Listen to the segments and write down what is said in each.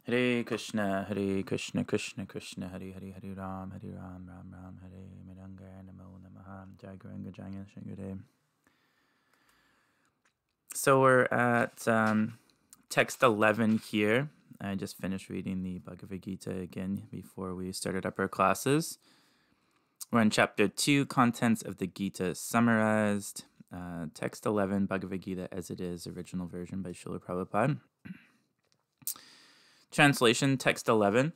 Hare Krishna, Krishna Krishna, Hare Ram, Ram Ram, Hare Miranga, Namo Namaha, Jai Guranga Jaya Shangade. So we're at text 11 here. I just finished reading the Bhagavad-Gita again before we started up our classes. We're in chapter 2, contents of the Gita summarized. Text 11, Bhagavad-Gita as it is, original version by Srila Prabhupada. Translation, text 11.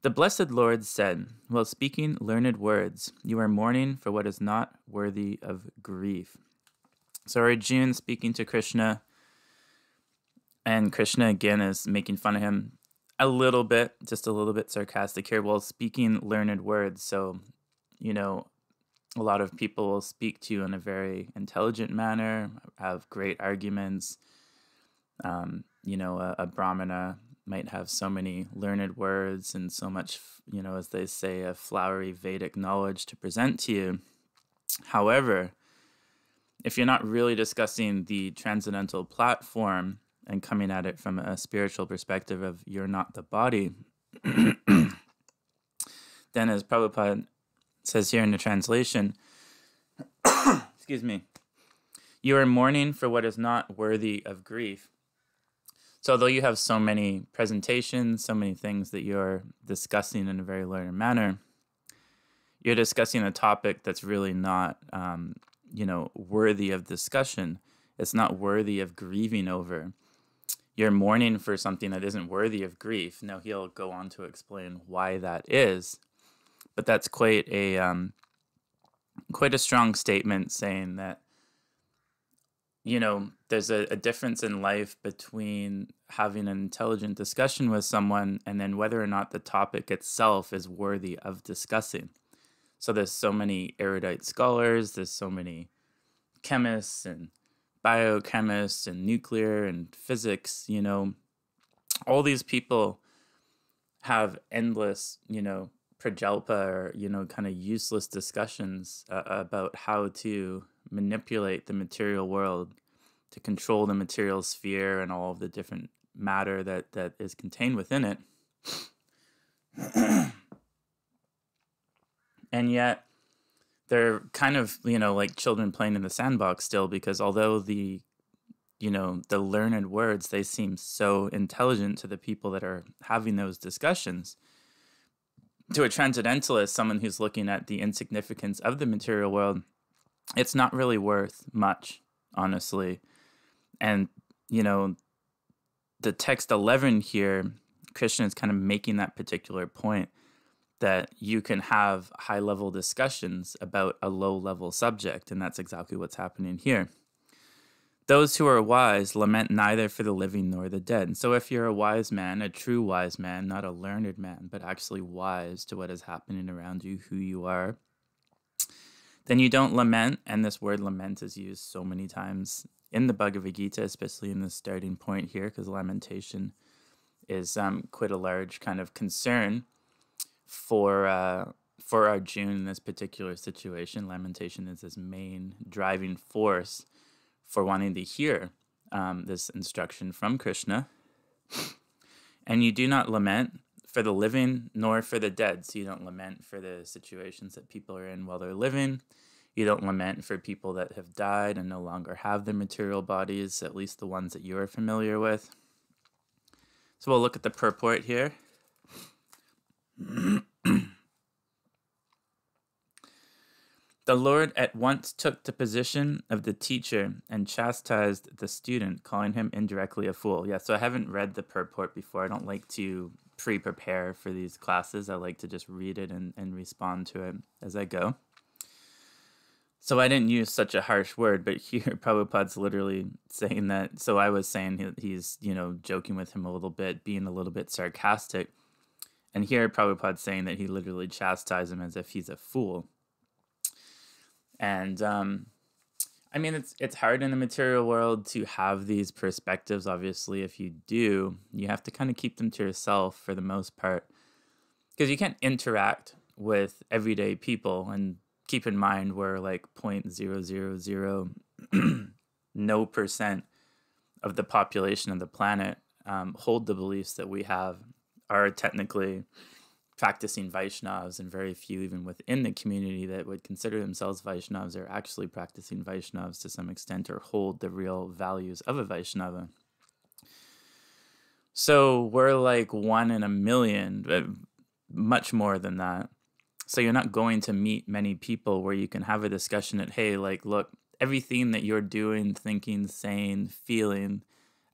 The Blessed Lord said, while speaking learned words, you are mourning for what is not worthy of grief. So Arjuna speaking to Krishna, and Krishna again is making fun of him a little bit, just a little bit sarcastic here, while speaking learned words. So, a lot of people will speak to you in a very intelligent manner, have great arguments. A brahmana might have so many learned words and so much, as they say, a flowery Vedic knowledge to present to you. However, if you're not really discussing the transcendental platform and coming at it from a spiritual perspective of you're not the body, then as Prabhupada says here in the translation, excuse me, you are mourning for what is not worthy of grief. So although you have so many presentations, so many things that you're discussing in a very learned manner, you're discussing a topic that's really not, worthy of discussion. It's not worthy of grieving over. You're mourning for something that isn't worthy of grief. Now he'll go on to explain why that is, but that's quite a strong statement saying that, there's a difference in life between having an intelligent discussion with someone and then whether or not the topic itself is worthy of discussing. So there's so many erudite scholars, there's so many chemists and biochemists and nuclear and physics, all these people have endless, prajalpa or, kind of useless discussions about how to manipulate the material world to control the material sphere and all of the different matter that is contained within it. And yet they're kind of, like children playing in the sandbox still, because although the learned words, they seem so intelligent to the people that are having those discussions, to a transcendentalist, someone who's looking at the insignificance of the material world, it's not really worth much, honestly. And, the text 11 here, Krishna is kind of making that particular point, that you can have high-level discussions about a low-level subject, and that's exactly what's happening here. Those who are wise lament neither for the living nor the dead. And so if you're a wise man, a true wise man, not a learned man, but actually wise to what is happening around you, who you are, then you don't lament. And this word lament is used so many times in the Bhagavad-Gita, especially in the starting point here, because lamentation is quite a large kind of concern for Arjuna in this particular situation. Lamentation is his main driving force for wanting to hear this instruction from Krishna. And you do not lament for the living nor for the dead. So you don't lament for the situations that people are in while they're living. You don't lament for people that have died and no longer have their material bodies, at least the ones that you're familiar with. So we'll look at the purport here. The Lord at once took the position of the teacher and chastised the student, calling him indirectly a fool. Yeah, so I haven't read the purport before. I don't like to pre-prepare for these classes. I like to just read it and respond to it as I go. So I didn't use such a harsh word, but here Prabhupada's literally saying that. So I was saying he's, joking with him a little bit, being a little bit sarcastic. And here Prabhupada's saying that he literally chastised him as if he's a fool. And, it's hard in the material world to have these perspectives. Obviously, if you do, you have to kind of keep them to yourself for the most part, because you can't interact with everyday people. And keep in mind, we're like 0.000 no % of the population of the planet. hold the beliefs that we have are technically practicing Vaishnavas, and very few even within the community that would consider themselves Vaishnavas are actually practicing Vaishnavas to some extent or hold the real values of a Vaishnava. So we're like 1 in a million, much more than that. So you're not going to meet many people where you can have a discussion that, hey, like, look, everything that you're doing, thinking, saying, feeling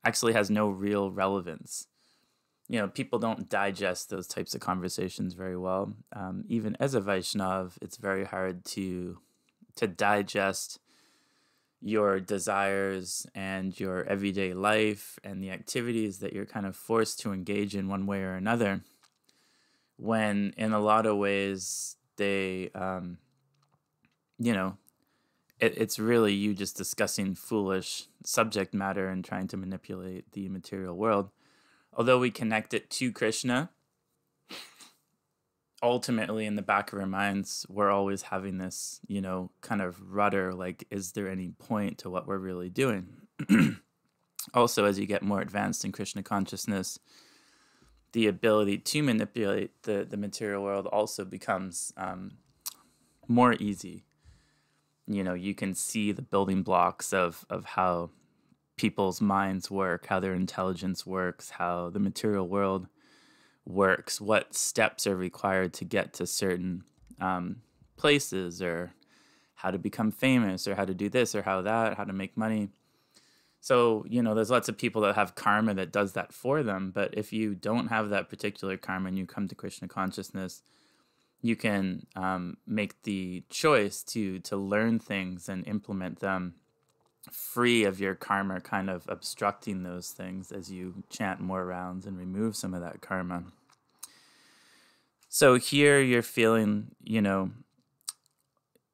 actually has no real relevance. People don't digest those types of conversations very well. Even as a Vaishnav, it's very hard to digest your desires and your everyday life and the activities that you're kind of forced to engage in one way or another, when in a lot of ways they, it's really you just discussing foolish subject matter and trying to manipulate the material world. Although we connect it to Krishna, ultimately in the back of our minds, we're always having this, kind of rudder, like, is there any point to what we're really doing? Also, as you get more advanced in Krishna consciousness, the ability to manipulate the material world also becomes more easy. You can see the building blocks of how people's minds work, how their intelligence works, how the material world works, what steps are required to get to certain places, or how to become famous, or how to do this or how to make money. So, there's lots of people that have karma that does that for them. But if you don't have that particular karma and you come to Krishna consciousness, you can make the choice to learn things and implement them free of your karma kind of obstructing those things as you chant more rounds and remove some of that karma. So here you're feeling,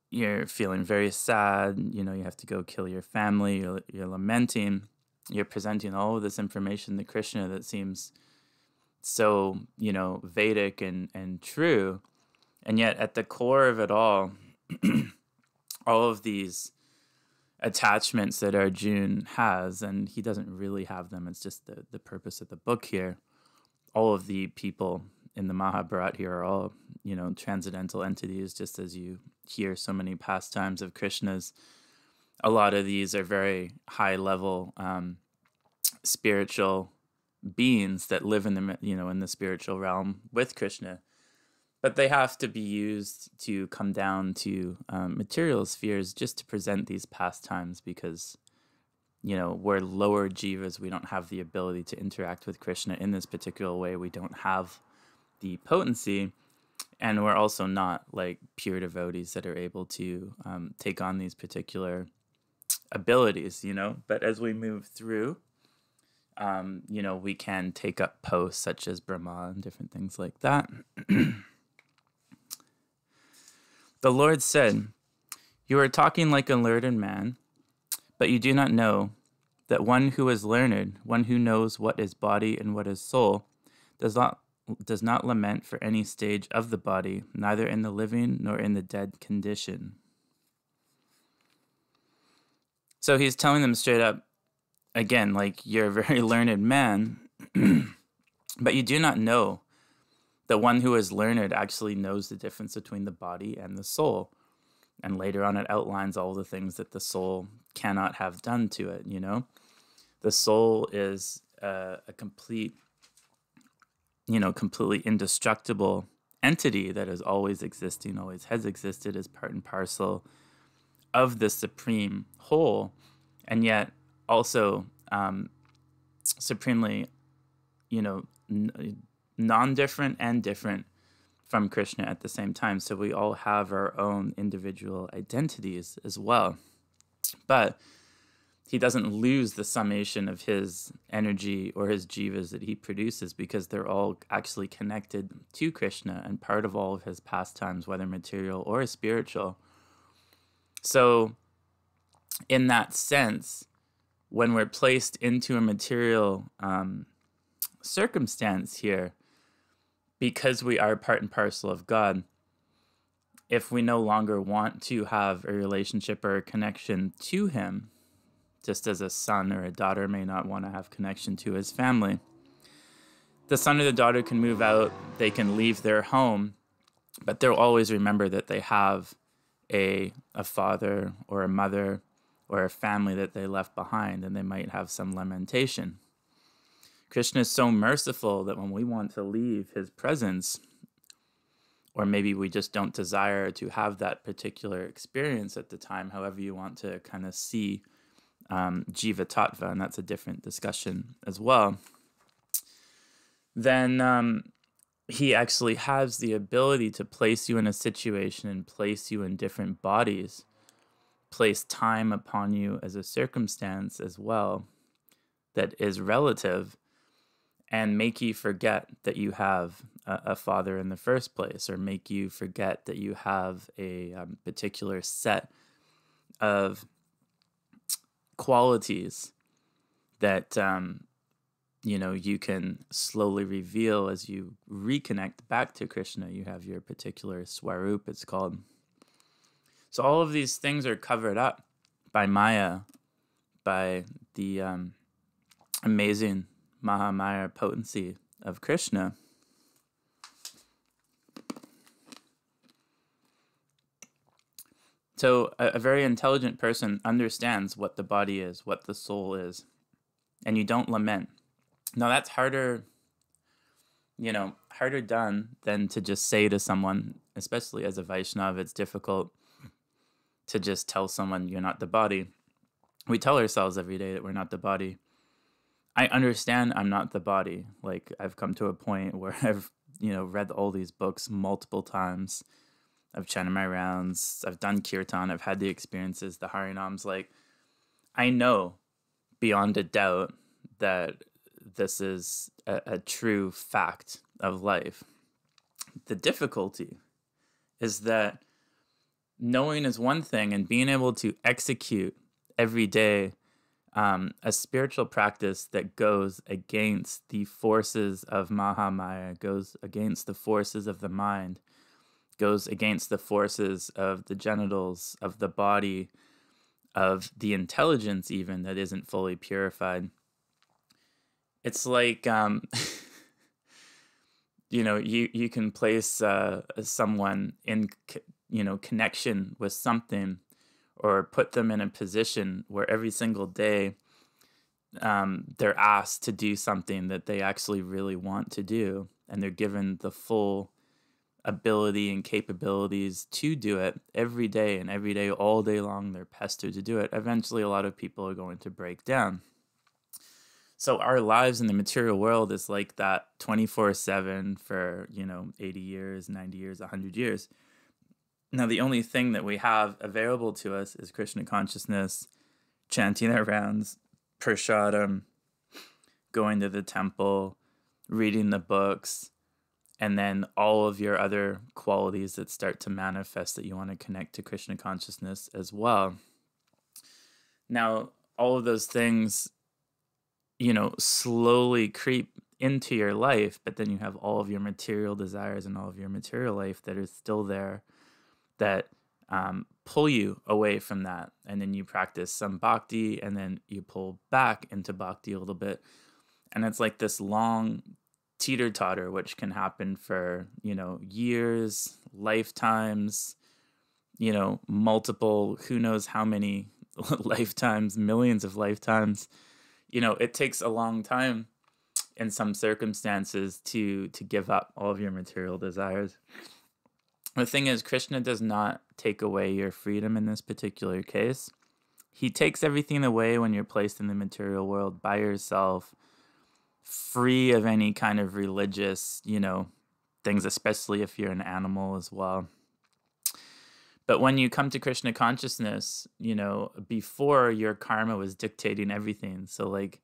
you're feeling very sad, you have to go kill your family, you're lamenting, you're presenting all of this information to Krishna that seems so, Vedic and true. And yet at the core of it all of these attachments that Arjuna has, and he doesn't really have them, it's just the purpose of the book here. All of the people in the Mahabharata here are all, transcendental entities, just as you hear so many pastimes of Krishna's. A lot of these are very high level spiritual beings that live in the, in the spiritual realm with Krishna. But they have to be used to come down to material spheres just to present these pastimes because, we're lower jivas. We don't have the ability to interact with Krishna in this particular way. We don't have the potency. And we're also not like pure devotees that are able to take on these particular abilities, But as we move through, we can take up posts such as Brahma and different things like that. The Lord said, "You are talking like a learned man, but you do not know that one who is learned, one who knows what is body and what is soul, does not lament for any stage of the body, neither in the living nor in the dead condition." So he's telling them straight up, again, like, you're a very learned man, but you do not know the one who is learned actually knows the difference between the body and the soul. And later on, it outlines all the things that the soul cannot have done to it, The soul is a complete, completely indestructible entity that is always existing, always has existed as part and parcel of the supreme whole, and yet also supremely, non-different and different from Krishna at the same time. So we all have our own individual identities as well. But he doesn't lose the summation of his energy or his jivas that he produces because they're all actually connected to Krishna and part of all of his pastimes, whether material or spiritual. So in that sense, when we're placed into a material circumstance here, because we are part and parcel of God, if we no longer want to have a relationship or a connection to him, just as a son or a daughter may not want to have connection to his family. The son or the daughter can move out, they can leave their home, but they'll always remember that they have a father or a mother or a family that they left behind, and they might have some lamentation. Krishna is so merciful that when we want to leave his presence, or maybe we just don't desire to have that particular experience at the time, however you want to kind of see Jiva Tattva, and that's a different discussion as well, then he actually has the ability to place you in a situation and place you in different bodies, place time upon you as a circumstance as well that is relative, and make you forget that you have a father in the first place, or make you forget that you have a particular set of qualities that you can slowly reveal as you reconnect back to Krishna. You have your particular Swarup, it's called. So all of these things are covered up by Maya, by the amazing Mahamaya potency of Krishna. So a very intelligent person understands what the body is, what the soul is, and you don't lament. Now that's harder done than to just say to someone, especially as a Vaishnava, it's difficult to just tell someone you're not the body. We tell ourselves every day that we're not the body. I understand I'm not the body. Like, I've come to a point where I've, read all these books multiple times. I've chanted my rounds. I've done kirtan. I've had the experiences, the harinams. Like, I know beyond a doubt that this is a true fact of life. The difficulty is that knowing is one thing, and being able to execute every day a spiritual practice that goes against the forces of Mahamaya, goes against the forces of the mind, goes against the forces of the genitals, of the body, of the intelligence even that isn't fully purified. It's like, you can place someone in, connection with something, or put them in a position where every single day they're asked to do something that they actually really want to do, and they're given the full ability and capabilities to do it every day, and every day, all day long, they're pestered to do it. Eventually, a lot of people are going to break down. So our lives in the material world is like that 24/7 for, 80 years, 90 years, 100 years. Now, the only thing that we have available to us is Krishna consciousness, chanting our rounds, prasadam, going to the temple, reading the books, and then all of your other qualities that start to manifest that you want to connect to Krishna consciousness as well. Now, all of those things, slowly creep into your life, but then you have all of your material desires and all of your material life that is still there, that pull you away from that. And then you practice some bhakti, and then you pull back into bhakti a little bit. And it's like this long teeter-totter, which can happen for, years, lifetimes, multiple, who knows how many lifetimes, millions of lifetimes. It takes a long time in some circumstances to give up all of your material desires. The thing is, Krishna does not take away your freedom in this particular case. He takes everything away when you're placed in the material world by yourself, free of any kind of religious, things, especially if you're an animal as well. But when you come to Krishna consciousness, before, your karma was dictating everything. So like,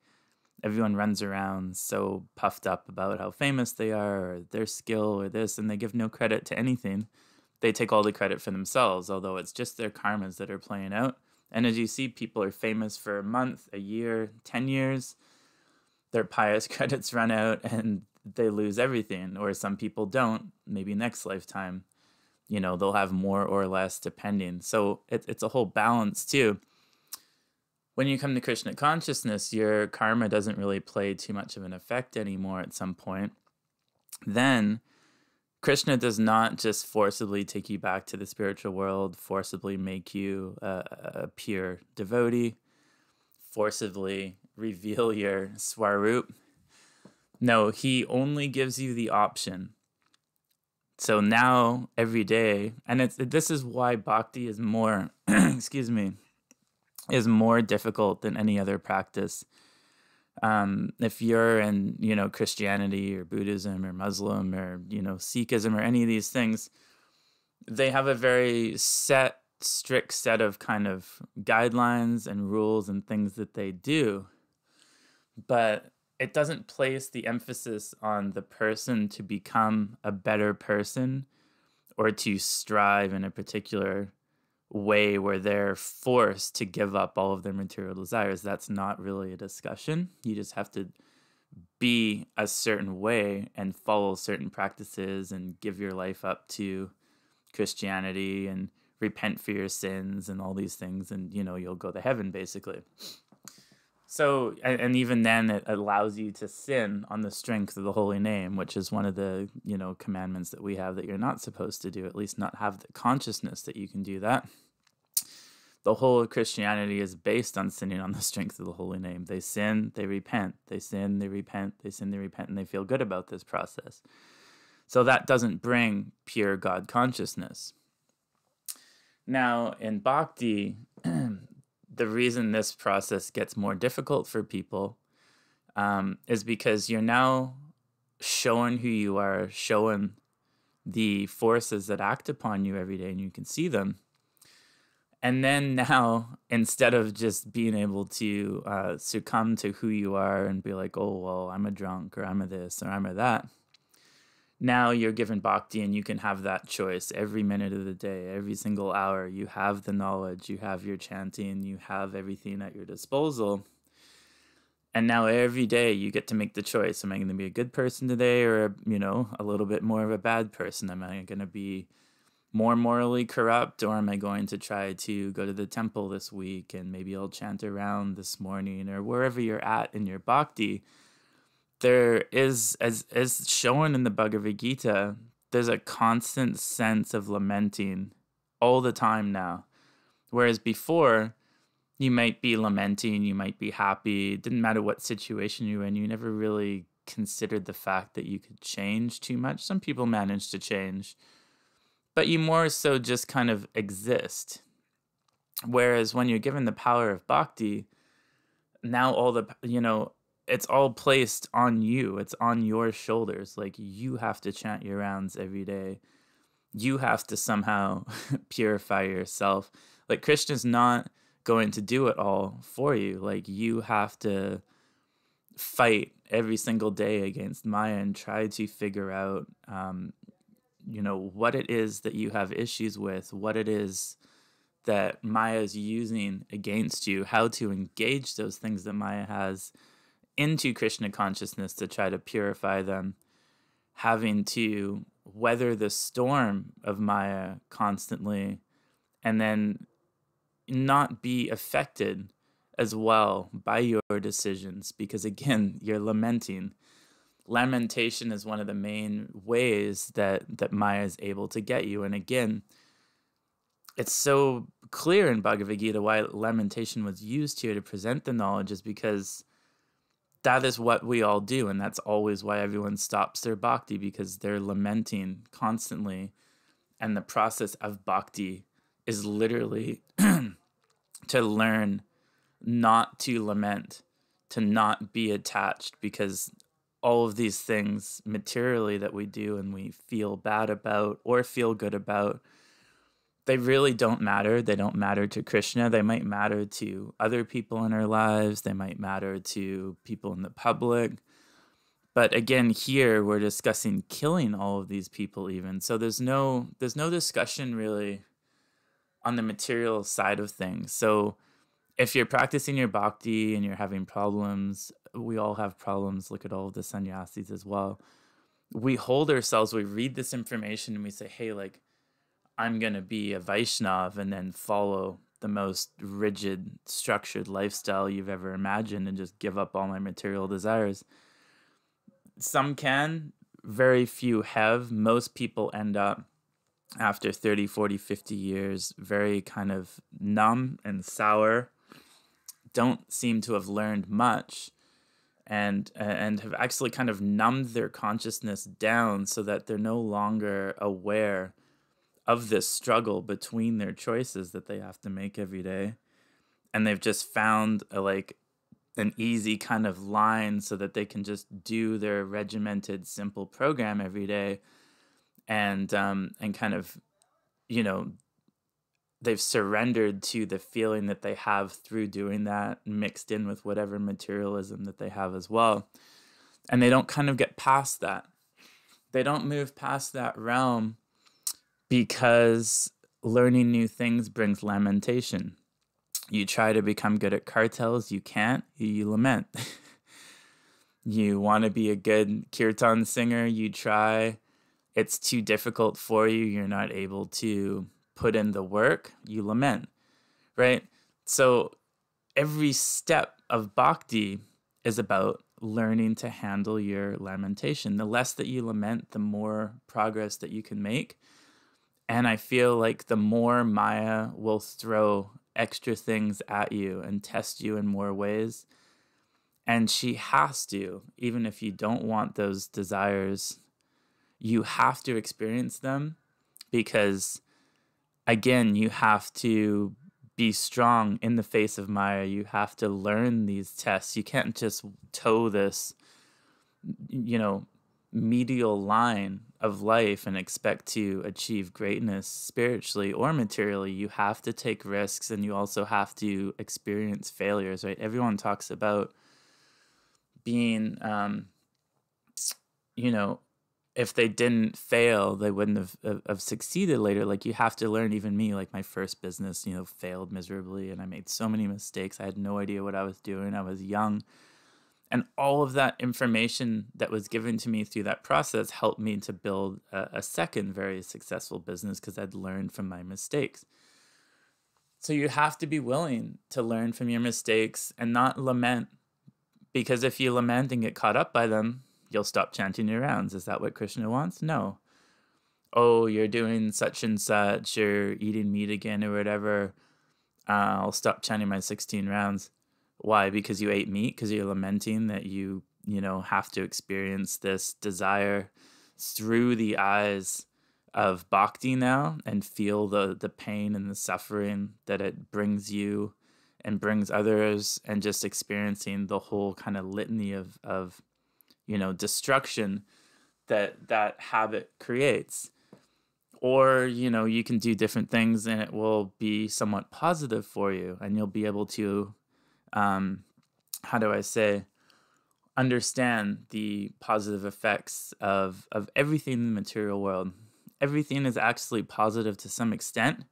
everyone runs around so puffed up about how famous they are, or their skill, or this, and they give no credit to anything. They take all the credit for themselves, although it's just their karmas that are playing out. And as you see, people are famous for a month, a year, 10 years. Their pious credits run out and they lose everything. Or some people don't. Maybe next lifetime, they'll have more or less depending. So it's a whole balance too. When you come to Krishna consciousness, your karma doesn't really play too much of an effect anymore at some point. Then Krishna does not just forcibly take you back to the spiritual world, forcibly make you a pure devotee, forcibly reveal your swarup. No, he only gives you the option. So now, every day, and this is why bhakti is more, excuse me, is more difficult than any other practice. If you're in, Christianity or Buddhism or Muslim or, Sikhism or any of these things, they have a very strict set of kind of guidelines and rules and things that they do. But it doesn't place the emphasis on the person to become a better person or to strive in a particular way where they're forced to give up all of their material desires. That's not really a discussion. You just have to be a certain way and follow certain practices and give your life up to Christianity and repent for your sins and all these things, and you'll go to heaven basically. So, and even then it allows you to sin on the strength of the holy name, which is one of the, commandments that we have that you're not supposed to do, at least not have the consciousness that you can do that. The whole of Christianity is based on sinning on the strength of the holy name. They sin, they repent. They sin, they repent. They sin, they repent, and they feel good about this process. So that doesn't bring pure God consciousness. Now, in bhakti, the reason this process gets more difficult for people is because you're now showing who you are, showing the forces that act upon you every day, and you can see them. And then now, instead of just being able to succumb to who you are and be like, oh, well, I'm a drunk, or I'm a this, or I'm a that, now you're given bhakti and you can have that choice every minute of the day, every single hour. You have the knowledge, you have your chanting, you have everything at your disposal. And now every day you get to make the choice. Am I going to be a good person today, or, a little bit more of a bad person? Am I going to be more morally corrupt, or am I going to try to go to the temple this week and maybe I'll chant around this morning, or wherever you're at in your bhakti? There is, as shown in the Bhagavad-Gita, there's a constant sense of lamenting all the time now. Whereas before, you might be lamenting, you might be happy. It didn't matter what situation you were in. You never really considered the fact that you could change too much. Some people manage to change, but you more so just kind of exist. Whereas when you're given the power of bhakti, now all the, it's all placed on you. It's on your shoulders. Like, you have to chant your rounds every day. You have to somehow purify yourself. Like, Krishna's not going to do it all for you. Like, you have to fight every single day against Maya and try to figure out, what it is that you have issues with, what it is that Maya is using against you, how to engage those things that Maya has into Krishna consciousness to try to purify them, having to weather the storm of Maya constantly, and then not be affected as well by your decisions, because again, you're lamenting. Lamentation is one of the main ways that Maya is able to get you. And again, it's so clear in Bhagavad Gita why lamentation was used here to present the knowledge, is because that is what we all do, and that's always why everyone stops their bhakti, because they're lamenting constantly. And the process of bhakti is literally to learn not to lament, to not be attached, because all of these things materially that we do and we feel bad about or feel good about, they really don't matter. They don't matter to Krishna. They might matter to other people in our lives. They might matter to people in the public. But again, here we're discussing killing all of these people even. So there's no discussion really on the material side of things. So if you're practicing your bhakti and you're having problems, we all have problems. Look at all of the sannyasis as well. We hold ourselves, we read this information and we say, hey, like, I'm going to be a Vaishnav and then follow the most rigid, structured lifestyle you've ever imagined and just give up all my material desires. Some can, very few have. Most people end up after 30, 40, 50 years very kind of numb and sour, don't seem to have learned much, and have actually kind of numbed their consciousness down so that they're no longer aware of this struggle between their choices that they have to make every day. And they've just found like an easy kind of line so that they can just do their regimented, simple program every day, and kind of, you know, they've surrendered to the feeling that they have through doing that, mixed in with whatever materialism that they have as well. And they don't kind of get past that. They don't move past that realm because learning new things brings lamentation. You try to become good at cartels, you can't, you lament. You want to be a good kirtan singer, you try, it's too difficult for you, you're not able to put in the work, you lament, right? So every step of bhakti is about learning to handle your lamentation. The less that you lament, the more progress that you can make. And I feel like the more Maya will throw extra things at you and test you in more ways. And she has to, even if you don't want those desires, you have to experience them, because again, you have to be strong in the face of Maya. You have to learn these tests. You can't just toe this, medial line of life and expect to achieve greatness spiritually or materially. You have to take risks, and you also have to experience failures, right? Everyone talks about being, if they didn't fail, they wouldn't have succeeded later. Like, you have to learn. Even me, like my first business, failed miserably, and I made so many mistakes. I had no idea what I was doing. I was young. And all of that information that was given to me through that process helped me to build a second very successful business, because I'd learned from my mistakes. So you have to be willing to learn from your mistakes and not lament, because if you lament and get caught up by them, you'll stop chanting your rounds. Is that what Krishna wants? No. Oh, you're doing such and such, you're eating meat again or whatever. I'll stop chanting my 16 rounds. Why? Because you ate meat? Because you're lamenting that you have to experience this desire through the eyes of bhakti now, and feel the pain and the suffering that it brings you and brings others, and just experiencing the whole kind of litany of destruction that habit creates. Or, you can do different things and it will be somewhat positive for you, and you'll be able to, understand the positive effects of everything in the material world. Everything is actually positive to some extent.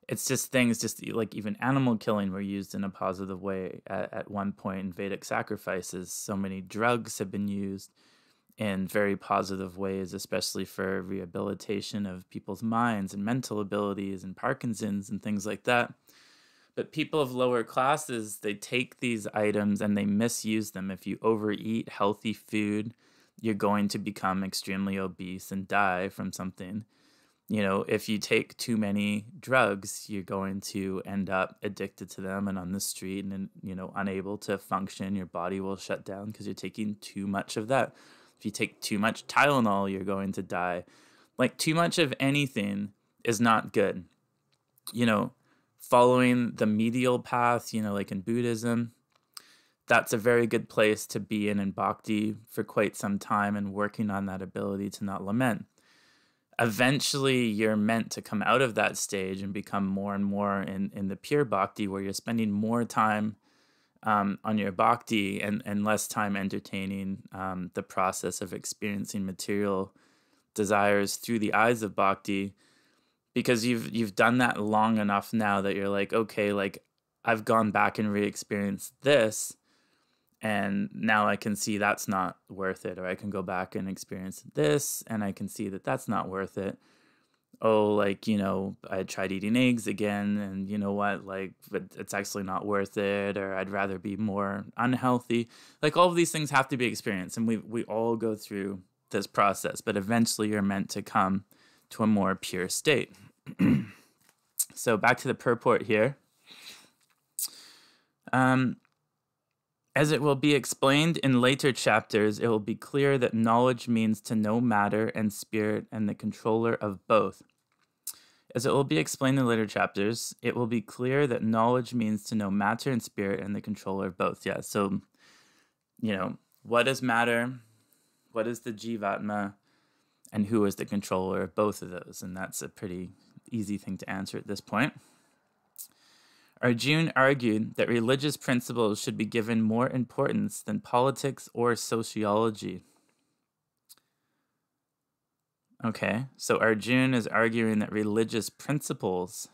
It's just things, just like even animal killing were used in a positive way at one point in Vedic sacrifices. So many drugs have been used in very positive ways, especially for rehabilitation of people's minds and mental abilities and Parkinson's and things like that. But people of lower classes, they take these items and they misuse them. If you overeat healthy food, you're going to become extremely obese and die from something. If you take too many drugs, you're going to end up addicted to them and on the street and, unable to function. Your body will shut down because you're taking too much of that. If you take too much Tylenol, you're going to die. Like, too much of anything is not good. Following the medial path, like in Buddhism, that's a very good place to be in bhakti for quite some time, and working on that ability to not lament. Eventually, you're meant to come out of that stage and become more and more in the pure bhakti, where you're spending more time on your bhakti and less time entertaining the process of experiencing material desires through the eyes of bhakti, because you've done that long enough now that you're like, okay, like I've gone back and re-experienced this, and now I can see that's not worth it. Or I can go back and experience this, and I can see that that's not worth it. oh, like, I tried eating eggs again, and you know what, like, but it's actually not worth it, or I'd rather be more unhealthy. Like, all of these things have to be experienced, and we all go through this process, but eventually you're meant to come to a more pure state. So back to the purport here. As it will be explained in later chapters, it will be clear that knowledge means to know matter and spirit and the controller of both. As it will be explained in later chapters, it will be clear that knowledge means to know matter and spirit and the controller of both. Yeah, so, what is matter? What is the Jivatma? And who is the controller of both of those? And that's a pretty easy thing to answer at this point. Arjuna argued that religious principles should be given more importance than politics or sociology. Okay, so Arjuna is arguing that religious principles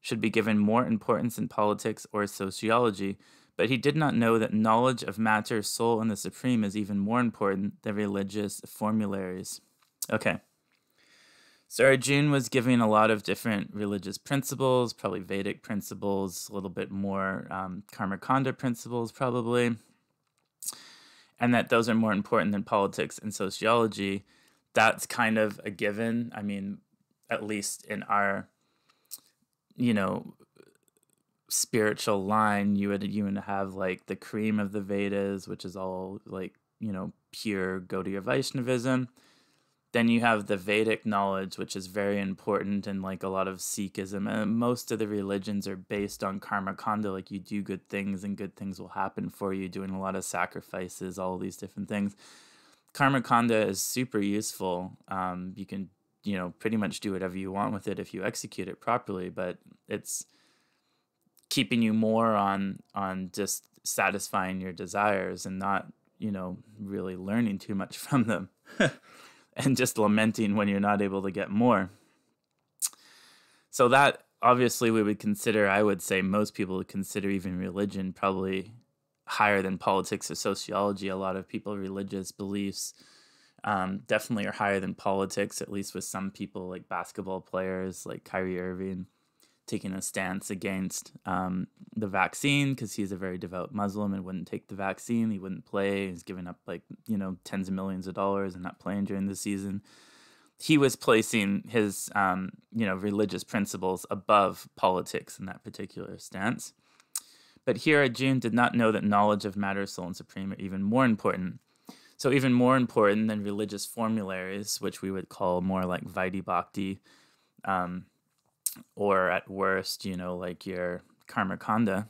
should be given more importance in politics or sociology, but he did not know that knowledge of matter, soul, and the supreme is even more important than religious formularies. Okay, so Arjuna was giving a lot of different religious principles, probably Vedic principles, a little bit more Karmakanda principles probably, and that those are more important than politics and sociology. That's kind of a given. I mean, at least in our, spiritual line, you would have like the cream of the Vedas, which is all like, pure Gaudiya Vaishnavism. Then you have the Vedic knowledge, which is very important in like a lot of Sikhism. And most of the religions are based on karma kanda, like you do good things and good things will happen for you, doing a lot of sacrifices, all these different things. Karma kanda is super useful. You can, pretty much do whatever you want with it if you execute it properly, but it's keeping you more on just satisfying your desires and not, really learning too much from them. And just lamenting when you're not able to get more. So that, obviously, we would consider, I would say most people would consider even religion probably higher than politics or sociology. A lot of people, religious beliefs definitely are higher than politics, at least with some people like basketball players like Kyrie Irving taking a stance against the vaccine because he's a very devout Muslim and wouldn't take the vaccine. He wouldn't play. He's giving up like, tens of millions of dollars and not playing during the season. He was placing his, religious principles above politics in that particular stance. But here Arjuna did not know that knowledge of matter, soul, and supreme are even more important. So even more important than religious formularies, which we would call more like Vaidhi Bhakti, or at worst, like your karma kanda.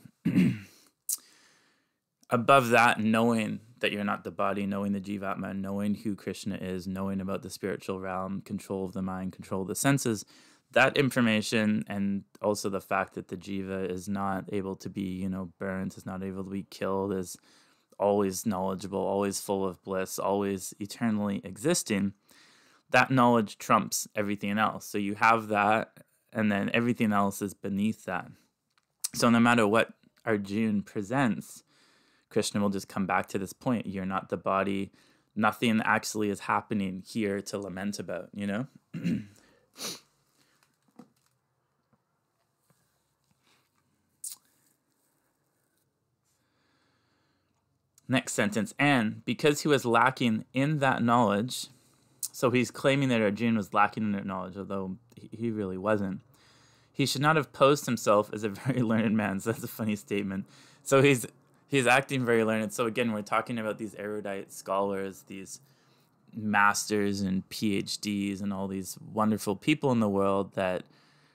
Above that, knowing that you're not the body, knowing the Jivatma, knowing who Krishna is, knowing about the spiritual realm, control of the mind, control of the senses, that information, and also the fact that the Jiva is not able to be, burnt, is not able to be killed, is always knowledgeable, always full of bliss, always eternally existing, that knowledge trumps everything else. So you have that, and then everything else is beneath that. So no matter what Arjuna presents, Krishna will just come back to this point. You're not the body. Nothing actually is happening here to lament about, Next sentence, and because he was lacking in that knowledge, so he's claiming that Arjuna was lacking in that knowledge, although he really wasn't. He should not have posed himself as a very learned man. So that's a funny statement. So he's acting very learned. So again, we're talking about these erudite scholars, these masters and PhDs and all these wonderful people in the world that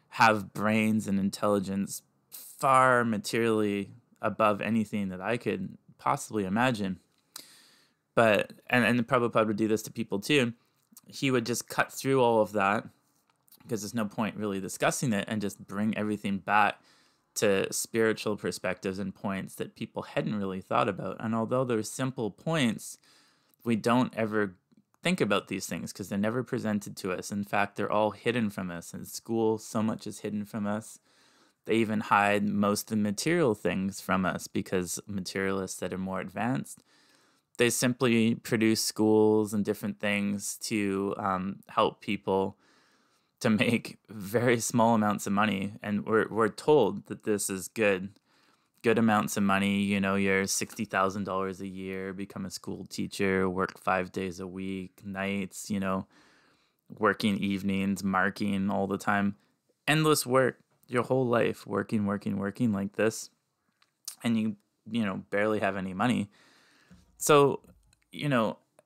have brains and intelligence far materially above anything that I could possibly imagine. But, and the Prabhupada would do this to people too. He would just cut through all of that because there's no point really discussing it and just bring everything back to spiritual perspectives and points that people hadn't really thought about. And although they're simple points, we don't ever think about these things because they're never presented to us. In fact, they're all hidden from us. In school, so much is hidden from us. They even hide most of the material things from us because materialists that are more advanced, they simply produce schools and different things to help people to make very small amounts of money, and we're told that this is good amounts of money. You're $60,000 a year, become a school teacher, work 5 days a week, nights, working evenings, marking all the time, endless work, your whole life, working like this, and you barely have any money. So,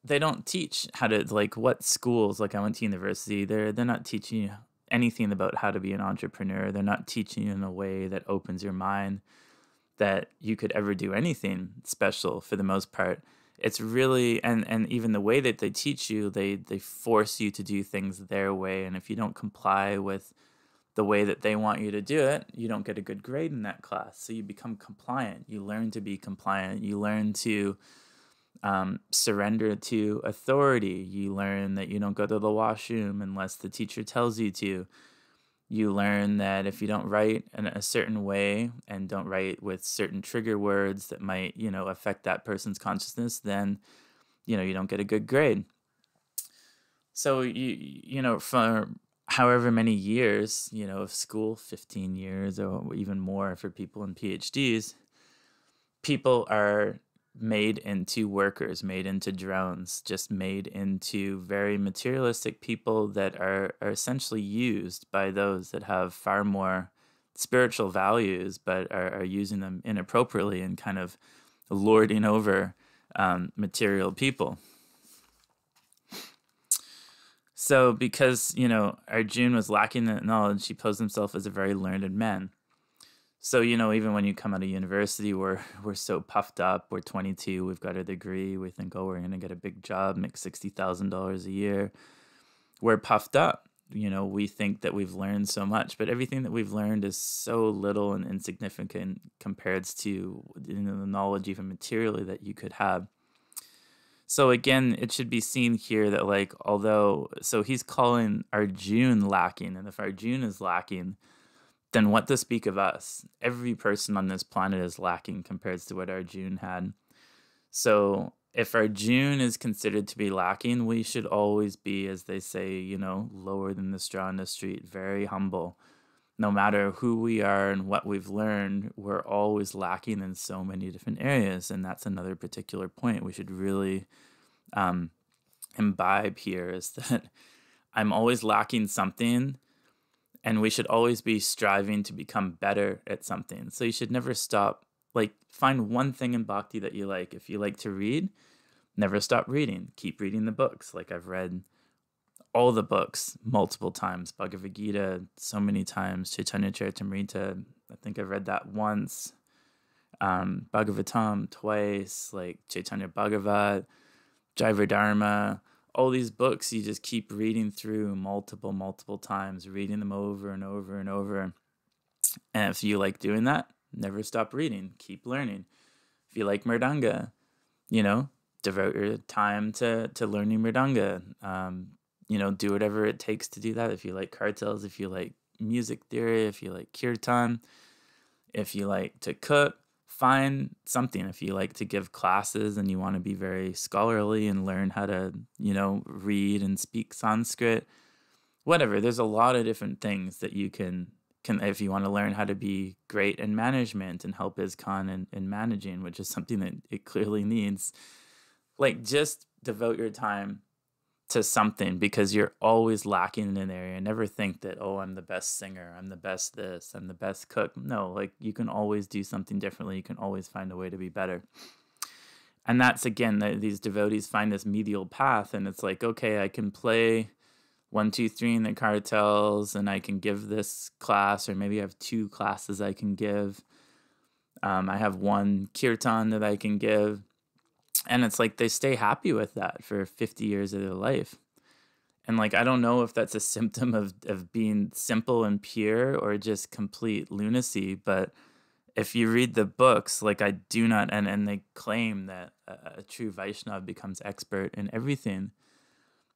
they don't teach how to, like, what schools, like I went to university, they're not teaching you anything about how to be an entrepreneur. They're not teaching you in a way that opens your mind that you could ever do anything special for the most part. It's really, and even the way that they teach you, they force you to do things their way. And if you don't comply with the way that they want you to do it, you don't get a good grade in that class. So you become compliant. You learn to be compliant. You learn to surrender to authority. You learn that you don't go to the washroom unless the teacher tells you to. You learn that if you don't write in a certain way and don't write with certain trigger words that might, affect that person's consciousness, then, you don't get a good grade. So, for however many years, of school, 15 years or even more for people in PhDs, people are made into workers, made into drones, just made into very materialistic people that are essentially used by those that have far more spiritual values, but are using them inappropriately and kind of lording over material people. So because, Arjuna was lacking that knowledge, he posed himself as a very learned man. So, even when you come out of university, we're so puffed up. We're 22, we've got a degree. We think, oh, we're going to get a big job, make $60,000 a year. We're puffed up. We think that we've learned so much, but everything that we've learned is so little and insignificant compared to the knowledge, even materially, that you could have. So again, it should be seen here that, like, so he's calling Arjuna lacking, and if Arjuna is lacking, then what to speak of us? Every person on this planet is lacking compared to what Arjuna had. So if Arjuna is considered to be lacking, we should always be, as they say, lower than the straw in the street, very humble. No matter who we are and what we've learned, we're always lacking in so many different areas. And that's another particular point we should really imbibe here, is that I'm always lacking something. And we should always be striving to become better at something. So you should never stop. Like, find one thing in bhakti that you like. If you like to read, never stop reading. Keep reading the books. Like, I've read all the books multiple times. Bhagavad-Gita so many times. Chaitanya Charitamrita, I think I've read that once. Bhagavatam twice. Like Chaitanya Bhagavat, Jaiva Dharma. All these books you just keep reading through multiple times, reading them over and over and over. And if you like doing that, never stop reading, keep learning. If you like Mridanga, devote your time to learning Mridanga. Do whatever it takes to do that. If you like cartels, if you like music theory, if you like kirtan, if you like to cook, find something. If you like to give classes and you want to be very scholarly and learn how to, read and speak Sanskrit, whatever. There's a lot of different things that you can if you want to learn how to be great in management and help ISKCON in managing, which is something that it clearly needs. Like, just devote your time to something, because you're always lacking in an area. Never think that, oh, I'm the best singer, I'm the best this, I'm the best cook. No, like, you can always do something differently. You can always find a way to be better. And that's, again, these devotees find this medial path, and it's like, okay, I can play 1, 2, 3 in the cartels, and I can give this class, or maybe I have 2 classes I can give. I have 1 kirtan that I can give. And it's like they stay happy with that for 50 years of their life. And, like, I don't know if that's a symptom of being simple and pure or just complete lunacy. But if you read the books, like, I do not, and they claim that a true Vaishnava becomes expert in everything,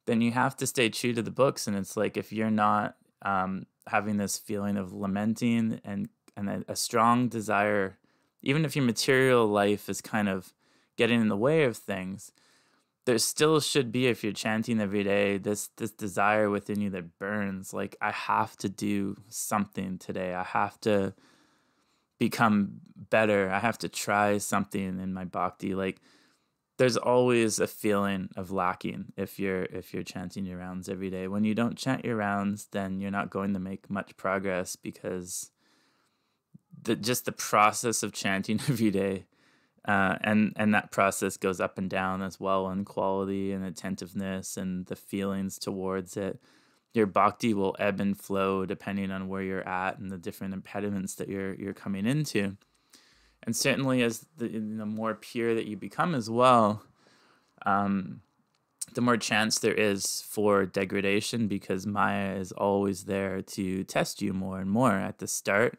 then you have to stay true to the books. And it's like, if you're not having this feeling of lamenting and a strong desire, even if your material life is kind of getting in the way of things, there still should be, if you're chanting every day, this desire within you that burns, like, I have to do something today. I have to become better. I have to try something in my bhakti. Like, there's always a feeling of lacking if you're chanting your rounds every day. When you don't chant your rounds, then you're not going to make much progress, because just the process of chanting every day, and that process goes up and down as well in quality and attentiveness and the feelings towards it. Your bhakti will ebb and flow depending on where you're at and the different impediments that you're coming into. And certainly, as the more pure that you become as well, the more chance there is for degradation, because Maya is always there to test you more and more. At the start,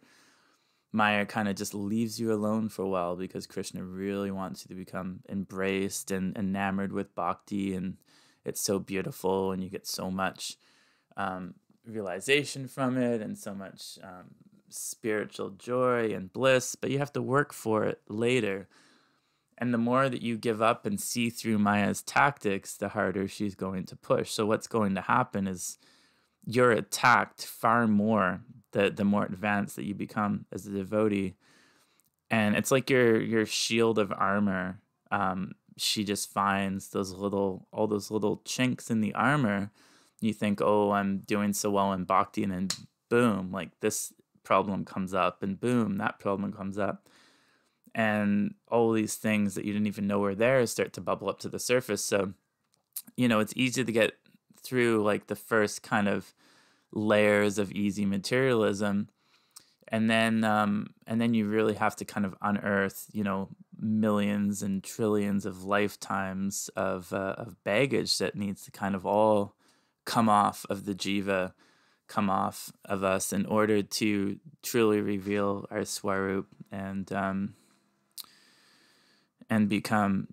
Maya kind of just leaves you alone for a while, because Krishna really wants you to become embraced and enamored with bhakti, and it's so beautiful, and you get so much realization from it, and so much spiritual joy and bliss, but you have to work for it later. And the more that you give up and see through Maya's tactics, the harder she's going to push. So what's going to happen is you're attacked far more the more advanced that you become as a devotee. And it's like your shield of armor. She just finds all those little chinks in the armor. You think, oh, I'm doing so well in bhakti, and then boom, like this problem comes up, and boom, that problem comes up. And all these things that you didn't even know were there start to bubble up to the surface. So, it's easy to get through like the first kind of layers of easy materialism. And then you really have to kind of unearth, millions and trillions of lifetimes of baggage that needs to kind of all come off of the jiva, come off of us, in order to truly reveal our swarup and become,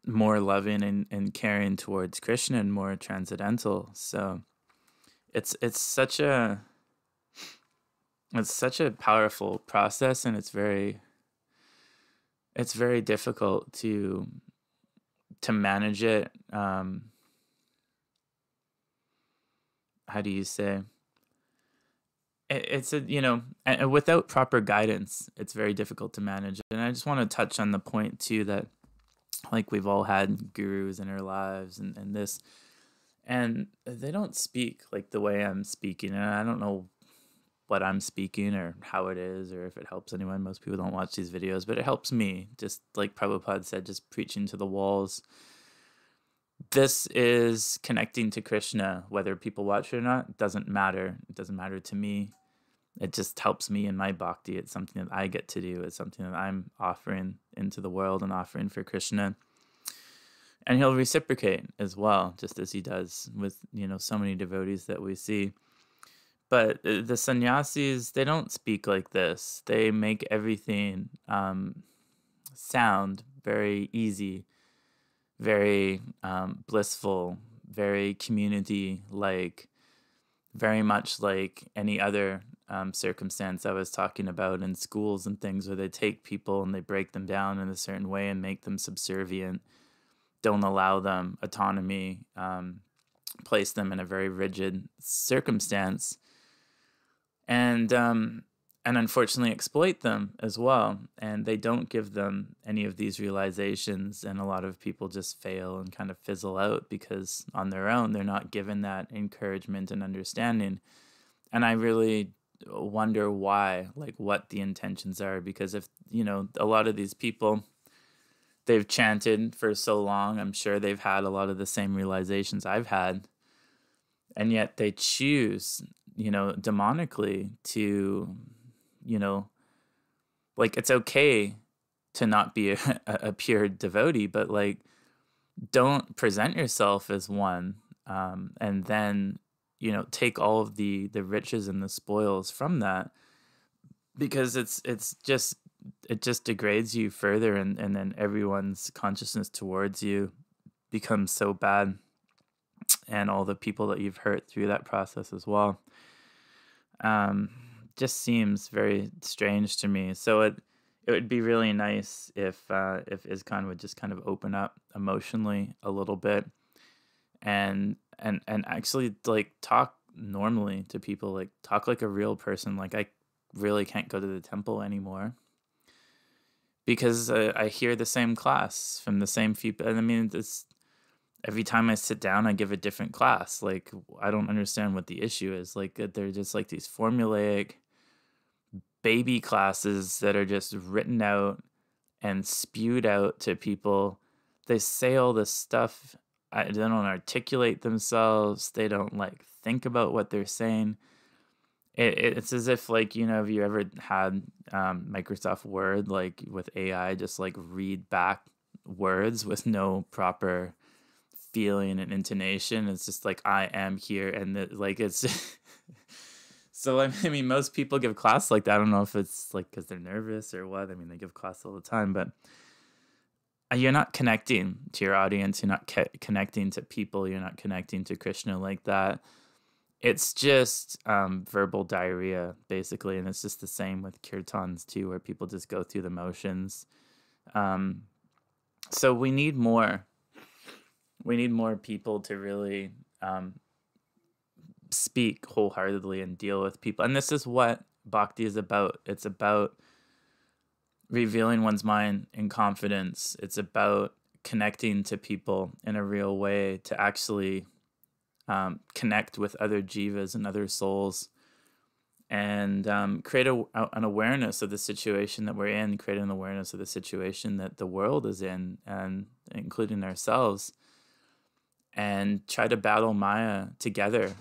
more loving and caring towards Krishna and more transcendental. So it's such a powerful process, and it's very difficult to manage it. How do you say? It's and without proper guidance, it's very difficult to manage. And I just want to touch on the point too that, like, we've all had gurus in our lives, and this, and they don't speak like the way I'm speaking. And I don't know what I'm speaking or how it is, or if it helps anyone. Most people don't watch these videos, but it helps me. Just like Prabhupada said, just preaching to the walls. This is connecting to Krishna, whether people watch it or not. It doesn't matter. It doesn't matter to me. It just helps me in my bhakti. It's something that I get to do. It's something that I'm offering into the world and offering for Krishna. And he'll reciprocate as well, just as he does with, so many devotees that we see. But the sannyasis, they don't speak like this. They make everything sound very easy, very blissful, very community-like, very much like any other circumstance I was talking about in schools and things, where they take people and they break them down in a certain way and make them subservient, don't allow them autonomy, place them in a very rigid circumstance, and unfortunately exploit them as well. And they don't give them any of these realizations, and a lot of people just fail and kind of fizzle out, because on their own they're not given that encouragement and understanding. And I really wonder why, like what the intentions are, because if a lot of these people, they've chanted for so long, I'm sure they've had a lot of the same realizations I've had, and yet they choose demonically to like, it's okay to not be a pure devotee, but like, don't present yourself as one, and then take all of the riches and the spoils from that, because it just degrades you further, and then everyone's consciousness towards you becomes so bad, and all the people that you've hurt through that process as well. Just seems very strange to me. So it would be really nice if ISKCON would just kind of open up emotionally a little bit and actually like talk normally to people, like talk like a real person. Like I really can't go to the temple anymore because I hear the same class from the same few. And I mean, it's every time I sit down, I give a different class. Like I don't understand what the issue is. Like they're just like these formulaic baby classes that are just written out and spewed out to people. They say all this stuff. They don't articulate themselves. They don't like think about what they're saying. It's as if like, you know, have you ever had Microsoft Word, like with AI, just like read back words with no proper feeling and intonation? It's just like, I am here. And like, it's so, I mean, most people give class like that. I don't know if it's like because they're nervous or what. I mean, they give class all the time, but you're not connecting to your audience. You're not connecting to people. You're not connecting to Krishna like that. It's just verbal diarrhea, basically. And it's just the same with kirtans, too, where people just go through the motions. So we need more. We need more people to really speak wholeheartedly and deal with people. And this is what bhakti is about. It's about revealing one's mind in confidence. It's about connecting to people in a real way to actually connect with other jivas and other souls and create an awareness of the situation that we're in, create an awareness of the situation that the world is in, and including ourselves, and try to battle Maya together.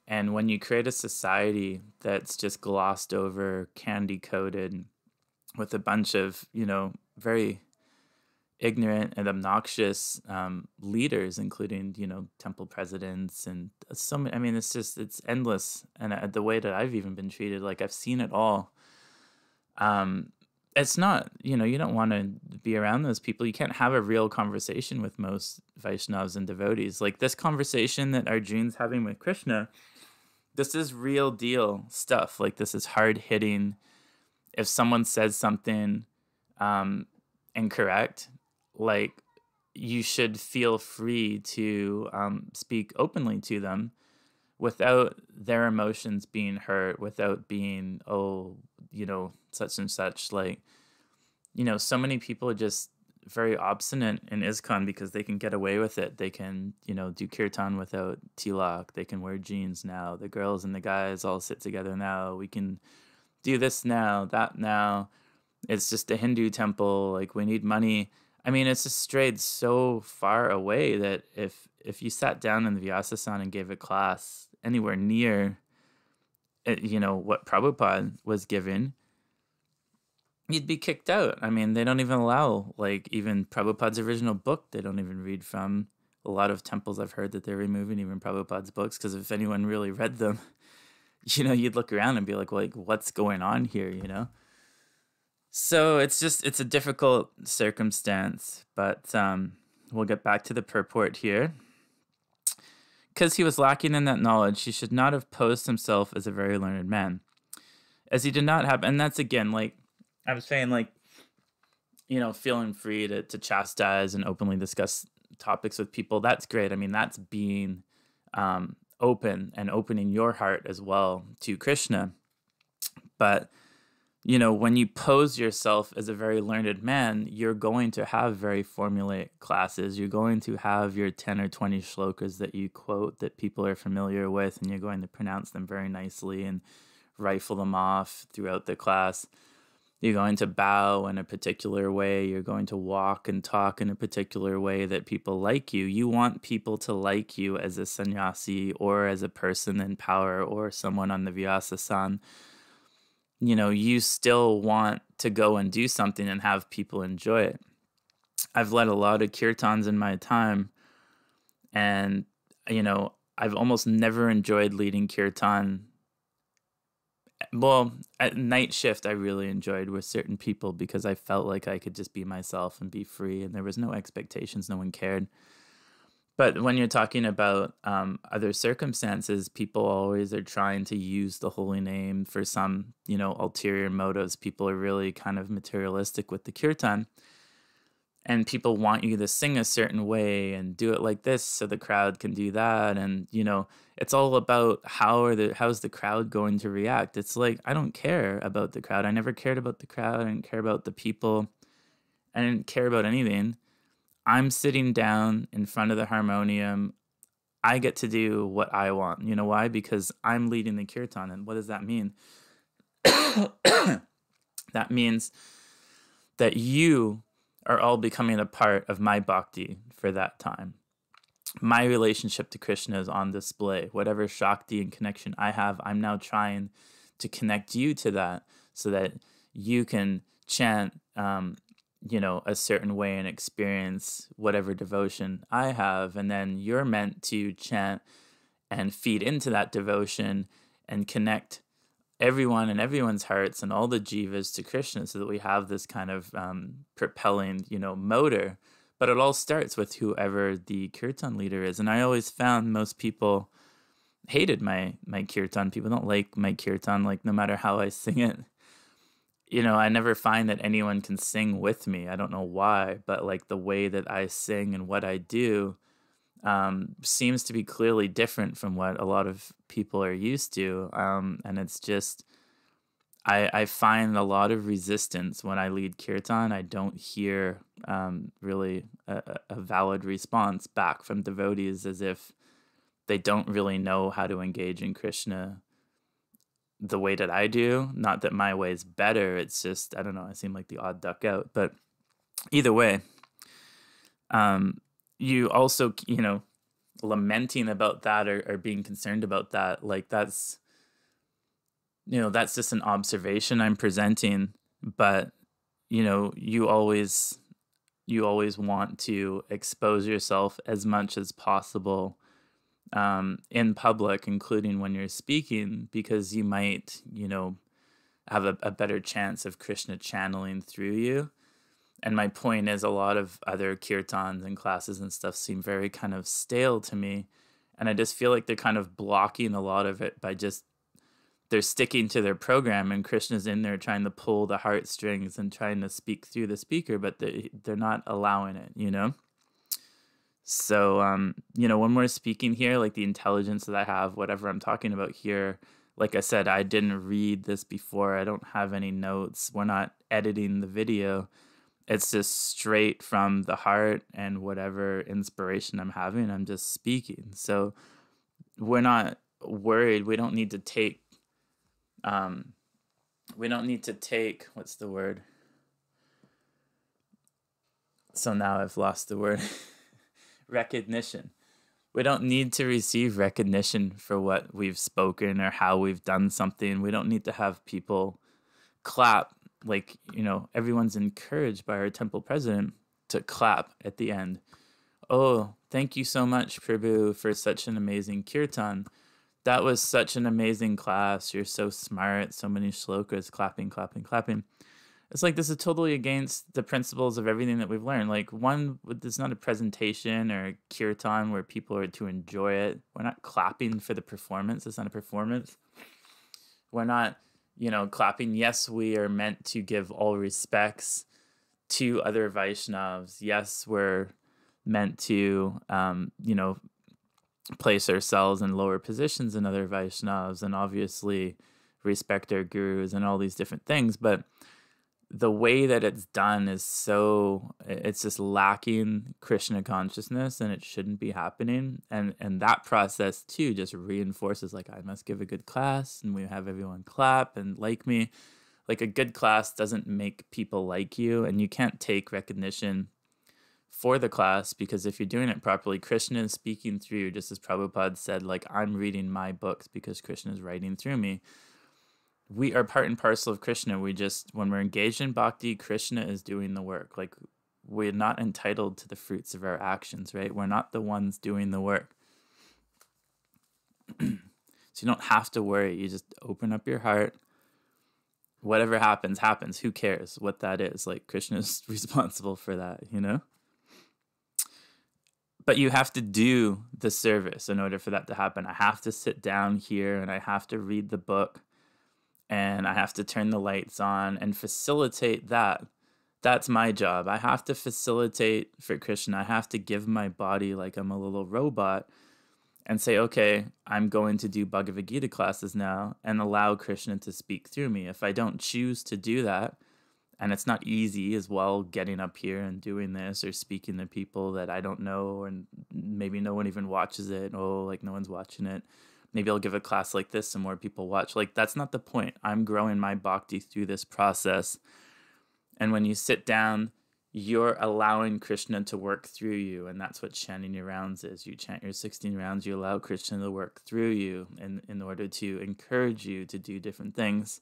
And when you create a society that's just glossed over, candy coated, with a bunch of, you know, very ignorant and obnoxious leaders, including, you know, temple presidents and so many, I mean, it's endless. And the way that I've even been treated, like I've seen it all. It's not, you know, you don't want to be around those people. You can't have a real conversation with most Vaishnavas and devotees. Like this conversation that Arjun's having with Krishna, this is real deal stuff. Like this is hard hitting. If someone says something incorrect, like you should feel free to speak openly to them without their emotions being hurt, without being, oh, you know, such and such. Like, you know, so many people are just very obstinate in ISKCON because they can get away with it. They can, you know, do kirtan without tilak. They can wear jeans now. The girls and the guys all sit together now. We can do this now, that now. It's just a Hindu temple. Like we need money. I mean, it's just strayed so far away that if you sat down in the Vyasasana and gave a class anywhere near, you know, what Prabhupada was given, you'd be kicked out. I mean, they don't even allow, like, even Prabhupada's original book, they don't even read from. A lot of temples I've heard that they're removing even Prabhupada's books, because if anyone really read them, you know, you'd look around and be like, what's going on here, you know? So it's a difficult circumstance, but we'll get back to the purport here. Because he was lacking in that knowledge, he should not have posed himself as a very learned man, as he did not have, and that's again, like, I'm saying, like, you know, feeling free to chastise and openly discuss topics with people, that's great. I mean, that's being open and opening your heart as well to Krishna. But, you know, when you pose yourself as a very learned man, you're going to have very formulaic classes. You're going to have your 10 or 20 shlokas that you quote that people are familiar with, and you're going to pronounce them very nicely and rifle them off throughout the class. You're going to bow in a particular way. You're going to walk and talk in a particular way that people like you. You want people to like you as a sannyasi or as a person in power or someone on the Vyasasana. You know, you still want to go and do something and have people enjoy it. I've led a lot of kirtans in my time, and, you know, I've almost never enjoyed leading kirtan. Well, at night shift, I really enjoyed with certain people because I felt like I could just be myself and be free, and there was no expectations. No one cared. But when you're talking about other circumstances, people always are trying to use the holy name for some, ulterior motives. People are really kind of materialistic with the kirtan, and people want you to sing a certain way and do it like this so the crowd can do that. And, it's all about how's the crowd going to react. It's like, I don't care about the crowd. I never cared about the crowd. I didn't care about the people. I didn't care about anything. I'm sitting down in front of the harmonium. I get to do what I want. You know why? Because I'm leading the kirtan. And what does that mean? That means that you are all becoming a part of my bhakti for that time. My relationship to Krishna is on display. Whatever Shakti and connection I have, I'm now trying to connect you to that so that you can chant, a certain way and experience whatever devotion I have. And then you're meant to chant and feed into that devotion and connect everyone and everyone's hearts and all the jivas to Krishna so that we have this kind of propelling, motor. But it all starts with whoever the kirtan leader is. And I always found most people hated my kirtan. People don't like my kirtan, like no matter how I sing it. I never find that anyone can sing with me. I don't know why, but like the way that I sing and what I do seems to be clearly different from what a lot of people are used to. And it's just, I find a lot of resistance when I lead kirtan. I don't hear really a valid response back from devotees, as if they don't really know how to engage in Krishna the way that I do. Not that my way is better. It's just, I don't know, I seem like the odd duck out. But either way, you also, lamenting about that or being concerned about that, like that's just an observation I'm presenting. But, you always want to expose yourself as much as possible in public, including when you're speaking, because you might, have a better chance of Krishna channeling through you. And my point is, a lot of other kirtans and classes and stuff seem very kind of stale to me. And I just feel like they're kind of blocking a lot of it by just, they're sticking to their program, and Krishna's in there trying to pull the heartstrings and trying to speak through the speaker, but they're not allowing it. So, when we're speaking here, like the intelligence that I have, whatever I'm talking about here, like I said, I didn't read this before. I don't have any notes. We're not editing the video. It's just straight from the heart, and whatever inspiration I'm having, I'm just speaking. So we're not worried. We don't need to take, what's the word? So now I've lost the word. Recognition. We don't need to receive recognition for what we've spoken or how we've done something. We don't need to have people clap. Like, everyone's encouraged by our temple president to clap at the end. Oh, thank you so much, Prabhu, for such an amazing kirtan. That was such an amazing class. You're so smart. So many shlokas, clapping, clapping, clapping. It's like, this is totally against the principles of everything that we've learned. Like, one, it's not a presentation or a kirtan where people are to enjoy it. We're not clapping for the performance. It's not a performance. We're not, clapping. Yes, we are meant to give all respects to other Vaishnavas. Yes, we're meant to, place ourselves in lower positions than other Vaishnavas, and obviously respect our gurus and all these different things. But the way that it's done is it's just lacking Krishna consciousness, and it shouldn't be happening. And that process too just reinforces, like, I must give a good class, and we have everyone clap and like me. Like, a good class doesn't make people like you, and you can't take recognition for the class, because if you're doing it properly, Krishna is speaking through you, just as Prabhupada said, like, I'm reading my books because Krishna is writing through me. We are part and parcel of Krishna. When we're engaged in bhakti, Krishna is doing the work. Like, we're not entitled to the fruits of our actions, right? We're not the ones doing the work. So you don't have to worry. You just open up your heart. Whatever happens, happens. Who cares what that is? Like, Krishna is responsible for that, But you have to do the service in order for that to happen. I have to sit down here and I have to read the book and I have to turn the lights on and facilitate that. That's my job. I have to facilitate for Krishna. I have to give my body like I'm a little robot and say, okay, I'm going to do Bhagavad-Gita classes now and allow Krishna to speak through me. If I don't choose to do that, and it's not easy as well getting up here and doing this or speaking to people that I don't know and maybe no one even watches it. Oh, like no one's watching it. Maybe I'll give a class like this and more people watch. Like that's not the point. I'm growing my bhakti through this process. And when you sit down, you're allowing Krishna to work through you. And that's what chanting your rounds is. You chant your 16 rounds, you allow Krishna to work through you in order to encourage you to do different things.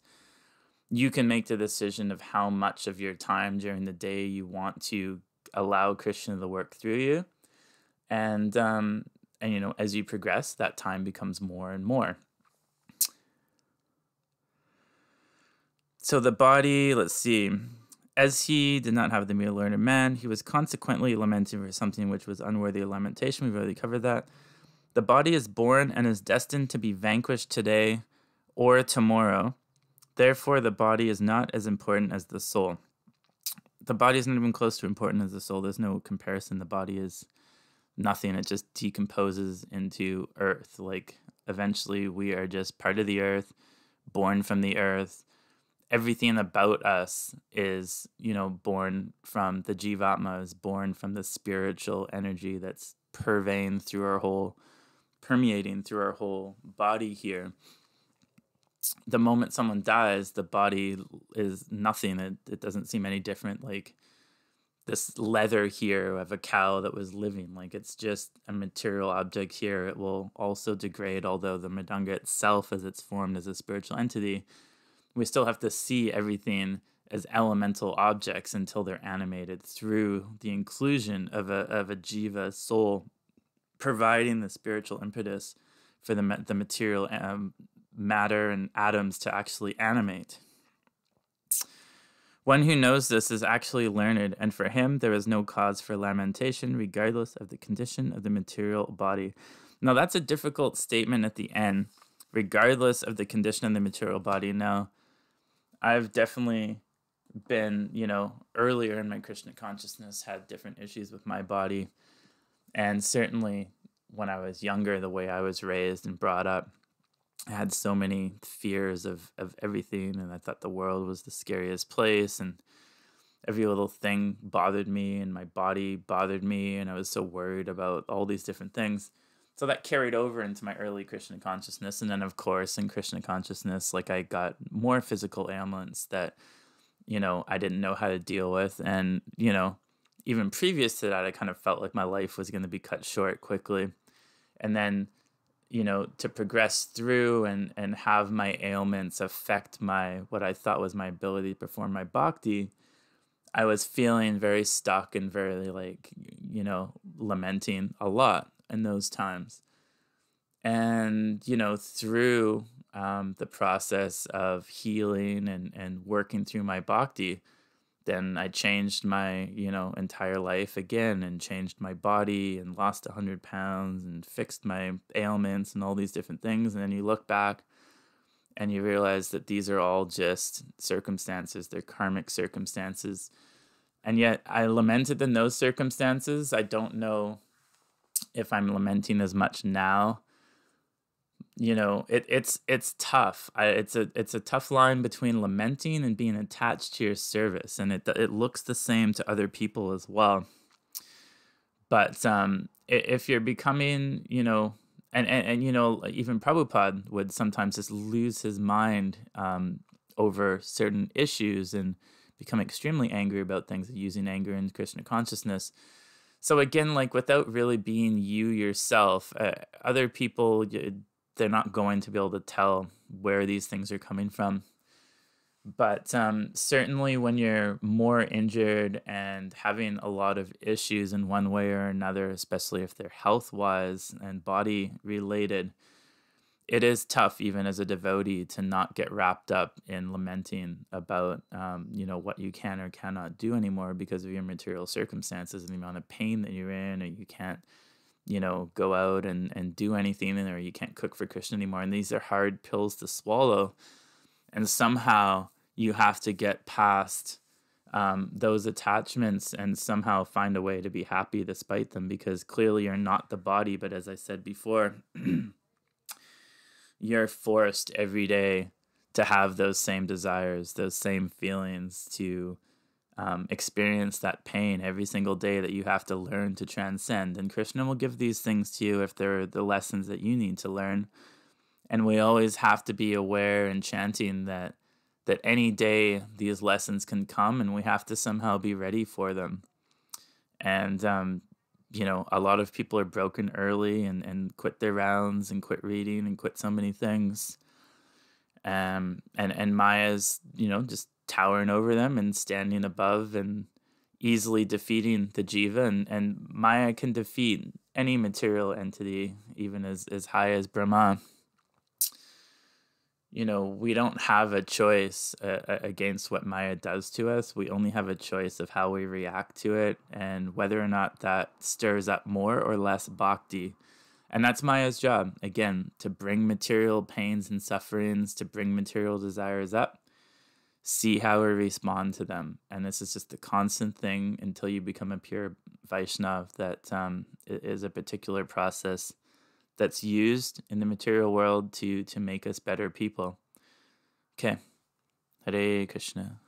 You can make the decision of how much of your time during the day you want to allow Krishna to work through you. And you know, as you progress, that time becomes more and more. So the body, let's see. As he did not have the mere learned man, he was consequently lamenting for something which was unworthy of lamentation. We've already covered that. The body is born and is destined to be vanquished today or tomorrow. Therefore, the body is not as important as the soul. The body is not even close to important as the soul. There's no comparison. The body is nothing. It just decomposes into earth. Like, eventually, we are just part of the earth, born from the earth. Everything about us is, you know, born from the Jivatma, is born from the spiritual energy that's permeating through our whole body here. The moment someone dies, the body is nothing. It doesn't seem any different. Like this leather here of a cow that was living, like it's just a material object here. It will also degrade, although the Mridanga itself, as it's formed as a spiritual entity, we still have to see everything as elemental objects until they're animated through the inclusion of a jiva soul, providing the spiritual impetus for the material matter and atoms to actually animate. One who knows this is actually learned, and for him there is no cause for lamentation, regardless of the condition of the material body. Now that's a difficult statement at the end, regardless of the condition of the material body. Now, I've definitely been, you know, earlier in my Krishna consciousness, had different issues with my body. And certainly when I was younger, the way I was raised and brought up, I had so many fears of everything. And I thought the world was the scariest place. And every little thing bothered me and my body bothered me. And I was so worried about all these different things. So that carried over into my early Krishna consciousness. And then, of course, in Krishna consciousness, like I got more physical ailments that, you know, I didn't know how to deal with. And, you know, even previous to that, I kind of felt like my life was going to be cut short quickly. And then, you know, to progress through and have my ailments affect what I thought was my ability to perform my bhakti, I was feeling very stuck and very, like, you know, lamenting a lot in those times. And, you know, through the process of healing and working through my bhakti, then I changed my, you know, entire life again and changed my body and lost 100 pounds and fixed my ailments and all these different things. And then you look back and you realize that these are all just circumstances. They're karmic circumstances. And yet I lamented in those circumstances. I don't know if I'm lamenting as much now. You know, it's tough. It's a tough line between lamenting and being attached to your service, and it looks the same to other people as well. But if you're becoming, you know, and you know, even Prabhupada would sometimes just lose his mind over certain issues and become extremely angry about things, using anger in Krishna consciousness. So again, like without really being you yourself, other people, they're not going to be able to tell where these things are coming from. But certainly when you're more injured and having a lot of issues in one way or another, especially if they're health-wise and body-related, it is tough even as a devotee to not get wrapped up in lamenting about, you know, what you can or cannot do anymore because of your material circumstances and the amount of pain that you're in, or you can't go out and do anything, or you can't cook for Krishna anymore. And these are hard pills to swallow. And somehow you have to get past those attachments and somehow find a way to be happy despite them, because clearly you're not the body. But as I said before, you're forced every day to have those same desires, those same feelings, to experience that pain every single day that you have to learn to transcend. And Krishna will give these things to you if they're the lessons that you need to learn. And we always have to be aware and chanting that any day these lessons can come, and we have to somehow be ready for them. And a lot of people are broken early and quit their rounds and quit reading and quit so many things. And Maya's, just towering over them and standing above and easily defeating the jiva. And Maya can defeat any material entity, even as high as Brahma. We don't have a choice against what Maya does to us. We only have a choice of how we react to it and whether or not that stirs up more or less bhakti. And that's Maya's job, again, to bring material pains and sufferings, to bring material desires up, see how we respond to them. And this is just a constant thing until you become a pure Vaishnav. That is a particular process that's used in the material world to make us better people. Okay. Hare Krishna.